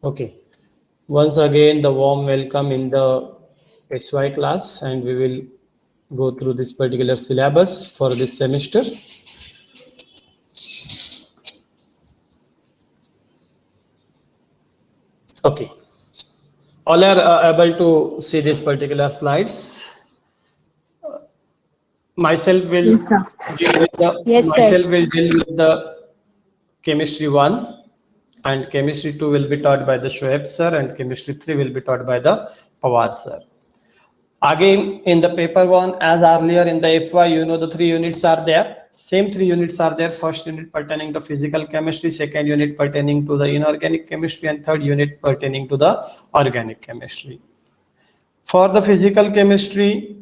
Okay. Once again, the warm welcome in the SY class, and we will go through this particular syllabus for this semester. Okay. All are able to see this particular slides. Myself will Yes, sir. deal with the Yes, sir. myself will deal with the chemistry 1, and chemistry 2 will be taught by the Shoaib sir, and chemistry 3 will be taught by the Pawar sir. Again, in the paper 1, as earlier in the FY, the 3 units are there. Same 3 units are there. First unit pertaining to physical chemistry, second unit pertaining to the inorganic chemistry, and third unit pertaining to the organic chemistry. For the physical chemistry,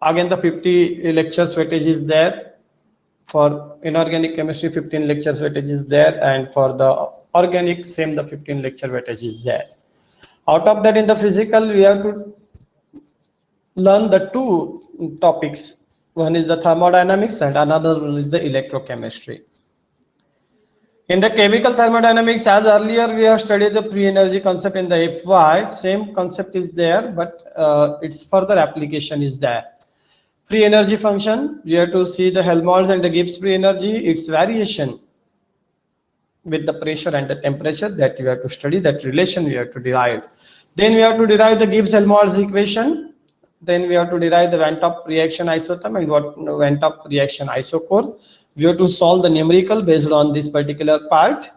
again the 50 lectures weightage is there. For inorganic chemistry, 15 lectures weightage is there, and for the organic, same the 15 lecture weightage is there. Out of that, in the physical, we have to learn the two topics. One is the thermodynamics and another one is the electrochemistry. In the chemical thermodynamics, as earlier we have studied the free energy concept in the FY, same concept is there, but its further application is there. Free energy function, we have to see the Helmholtz and the Gibbs free energy, its variation with the pressure and the temperature, that you have to study, that relation we have to derive. Then we have to derive the Gibbs-Helmholtz equation. Then we have to derive the Van 't Hoff reaction isotherm and what Van 't Hoff reaction isochore. We have to solve the numerical based on this particular part.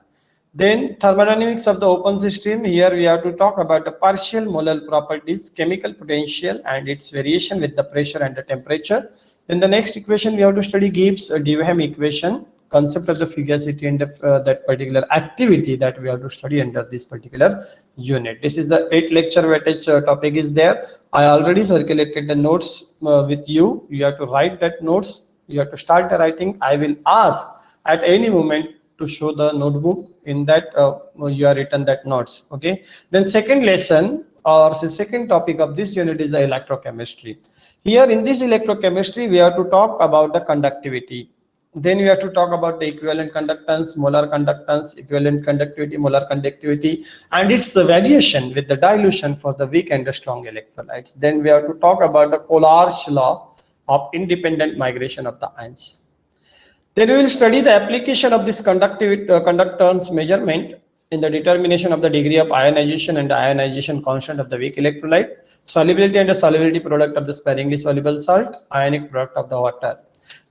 Then thermodynamics of the open system. Here we have to talk about the partial molar properties, chemical potential and its variation with the pressure and the temperature. Then the next equation we have to study Gibbs-Duhem equation, concept of the fugacity and that particular activity that we have to study under this particular unit. This is the 8 lecture weightage topic is there. I already circulated the notes with you. You have to write that notes. You have to start the writing. I will ask at any moment to show the notebook in that you are written that notes. Okay. Then second lesson or the second topic of this unit is the electrochemistry. Here in this electrochemistry, we have to talk about the conductivity. Then we have to talk about the equivalent conductance, molar conductance, equivalent conductivity, molar conductivity, and its variation with the dilution for the weak and the strong electrolytes. Then we have to talk about the Collard's law of independent migration of the ions. Then we will study the application of this conductance measurement in the determination of the degree of ionization and the ionization constant of the weak electrolyte, solubility and the solubility product of the sparingly soluble salt, ionic product of the water.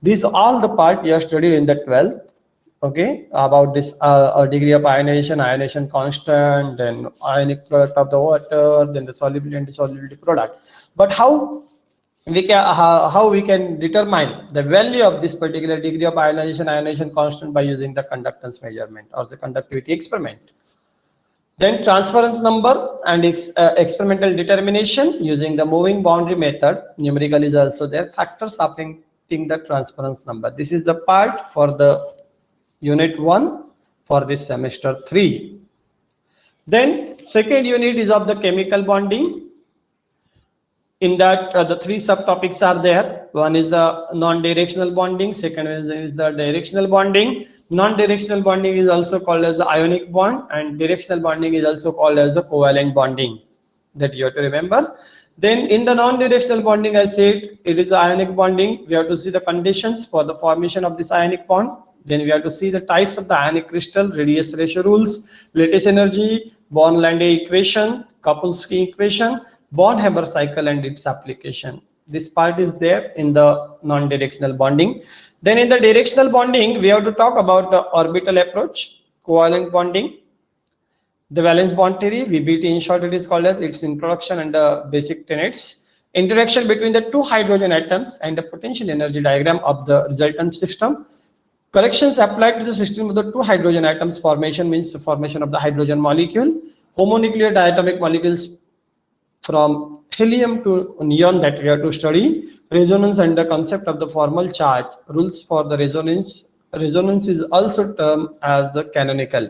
These all the part you have studied in the 12th, okay, about this degree of ionization constant, then ionic product of the water, then the solubility and dissolubility product. But how we can determine the value of this particular degree of ionization constant by using the conductance measurement or the conductivity experiment. Then transference number and experimental determination using the moving boundary method. Numerical is also there. Factors affecting the transference number. This is the part for the unit 1 for this semester 3. Then second unit is of the chemical bonding. In that the 3 subtopics are there. One is the non-directional bonding, second is the directional bonding. Non-directional bonding is also called as the ionic bond, and directional bonding is also called as the covalent bonding, that you have to remember. Then in the non-directional bonding, I said it is ionic bonding. We have to see the conditions for the formation of this ionic bond. Then we have to see the types of the ionic crystal, radius ratio rules, lattice energy, Born-Lange equation, Kapulski equation, Born-Haber cycle and its application. This part is there in the non-directional bonding. Then in the directional bonding, we have to talk about the orbital approach, covalent bonding, the valence bond theory, VBT in short it is called as, its introduction and the basic tenets, interaction between the 2 hydrogen atoms and the potential energy diagram of the resultant system. Corrections applied to the system of the 2 hydrogen atoms. Formation means the formation of the hydrogen molecule. Homonuclear diatomic molecules from helium to neon that we have to study. Resonance and the concept of the formal charge. Rules for the resonance. Resonance is also termed as the canonical.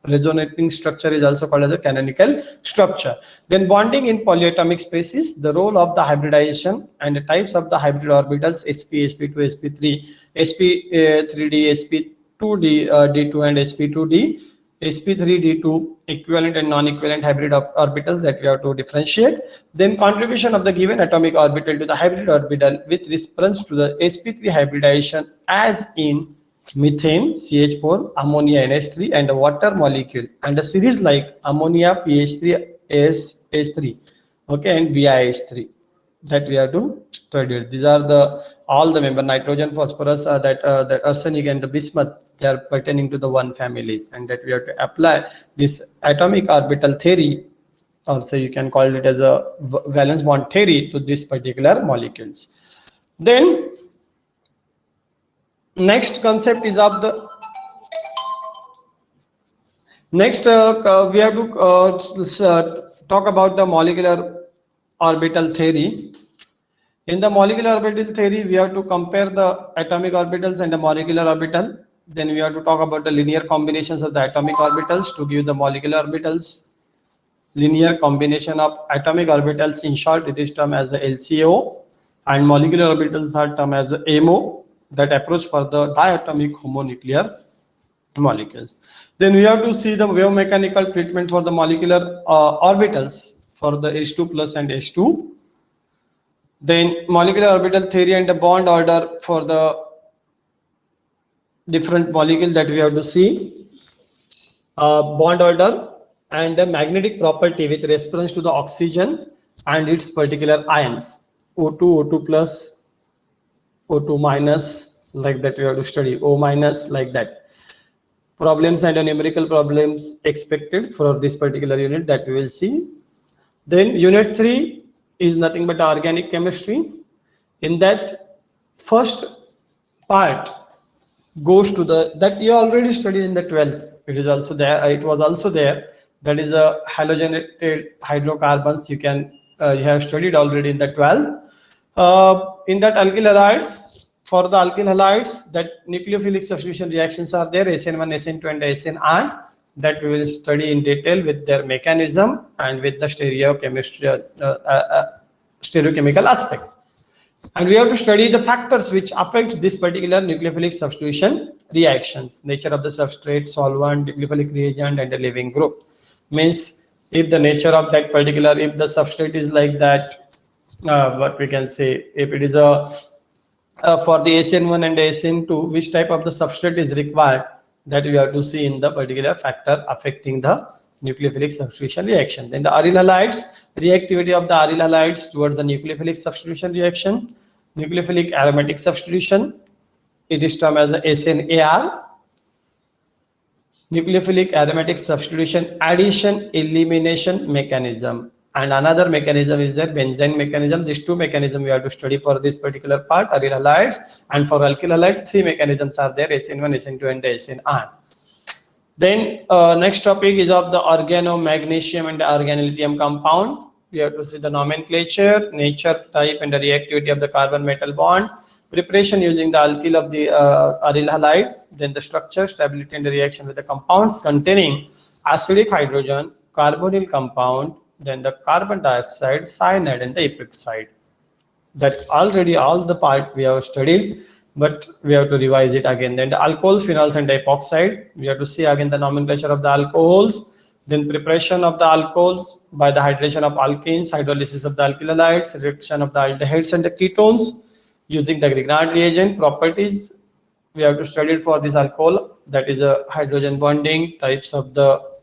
Resonating structure is also called as a canonical structure. Then bonding in polyatomic species, the role of the hybridization and the types of the hybrid orbitals sp, sp2, sp3, sp3d, sp2d, d2 and sp2d. sp3d2 equivalent and non-equivalent hybrid orbitals that we have to differentiate. Then contribution of the given atomic orbital to the hybrid orbital with reference to the sp3 hybridization as in methane CH4, ammonia NH3 and a water molecule, and a series like ammonia PH3 ASH3, okay, and BiH3 that we have to study. These are the all the member nitrogen, phosphorus, that arsenic and the bismuth, they are pertaining to the one family, and that we have to apply this atomic orbital theory, or say you can call it as a valence bond theory, to these particular molecules. Then next concept is of the next we have to talk about the molecular orbital theory. In the molecular orbital theory, we have to compare the atomic orbitals and the molecular orbital. Then we have to talk about the linear combinations of the atomic orbitals to give the molecular orbitals. Linear combination of atomic orbitals, in short, it is termed as the LCO, and molecular orbitals are termed as the MO, that approach for the diatomic homonuclear molecules. Then we have to see the wave mechanical treatment for the molecular orbitals for the H2 plus and H2. Then molecular orbital theory and the bond order for the different molecule that we have to see, bond order and the magnetic property with reference to the oxygen and its particular ions, O2, O2 plus, O2 minus, like that we have to study, O minus, like that. Problems and the numerical problems expected for this particular unit that we will see. Then unit 3 is nothing but organic chemistry. In that, first part goes to the, that you already studied in the 12th. It is also there. It was also there. That is a halogenated hydrocarbons. You can you have studied already in the 12th. In that alkyl halides, for the alkyl halides, that nucleophilic substitution reactions are there, SN1, SN2, and SNI, that we will study in detail with their mechanism and with the stereochemistry, stereochemical aspect. And we have to study the factors which affect this particular nucleophilic substitution reactions, nature of the substrate, solvent, nucleophilic reagent, and the living group. Means if the nature of that particular, if the substrate is like that, what we can say, if it is a for the SN1 and SN2, which type of the substrate is required, that we have to see in the particular factor affecting the nucleophilic substitution reaction. Then the aryl halides, reactivity of the aryl halides towards the nucleophilic substitution reaction, nucleophilic aromatic substitution, it is termed as the SNAR, nucleophilic aromatic substitution addition elimination mechanism. And another mechanism is the benzene mechanism. These two mechanisms we have to study for this particular part, aryl halides, and for alkyl halide, 3 mechanisms are there, SN1, SN2, and SNI. Then next topic is of the organomagnesium and the organolithium compound. We have to see the nomenclature, nature, type, and the reactivity of the carbon metal bond, preparation using the alkyl of the aryl halide, then the structure, stability, and the reaction with the compounds containing acidic hydrogen, carbonyl compound, then the carbon dioxide, cyanide, and the epoxide. That already all the part we have studied, but we have to revise it again. Then the alcohols, phenols, and the epoxide. We have to see again the nomenclature of the alcohols, then preparation of the alcohols by the hydration of alkenes, hydrolysis of the alkyl halides, reduction of the aldehydes and the ketones using the Grignard reagent. Properties we have to study for this alcohol, that is a hydrogen bonding, types of the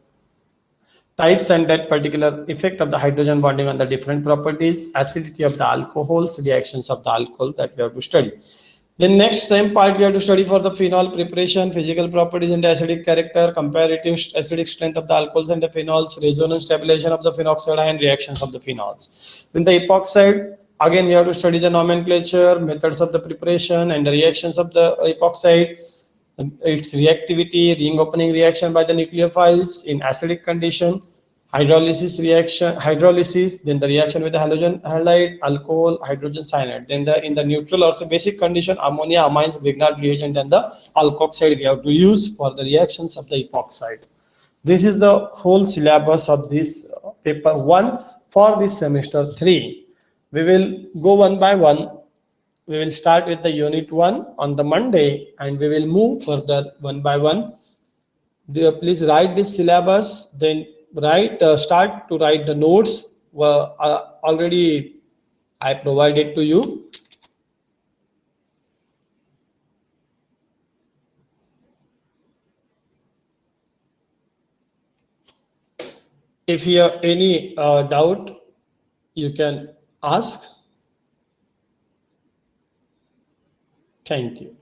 types and that particular effect of the hydrogen bonding on the different properties, acidity of the alcohols, reactions of the alcohol, that we have to study. Then next same part we have to study for the phenol preparation, physical properties and the acidic character, comparative acidic strength of the alcohols and the phenols, resonance stabilization of the phenoxide ion, reactions of the phenols. Then the epoxide, again we have to study the nomenclature, methods of the preparation and the reactions of the epoxide, its reactivity, ring opening reaction by the nucleophiles in acidic condition, hydrolysis reaction, then the reaction with the halogen halide, alcohol, hydrogen cyanide. Then in the neutral or basic condition, ammonia, amines, Grignard reagent, and the alkoxide we have to use for the reactions of the epoxide. This is the whole syllabus of this paper 1 for this semester 3. We will go one by one. We will start with the unit 1 on the Monday, and we will move further one by one Please write this syllabus, then start to write the notes. Already I provided to you. If you have any doubt, you can ask. Thank you.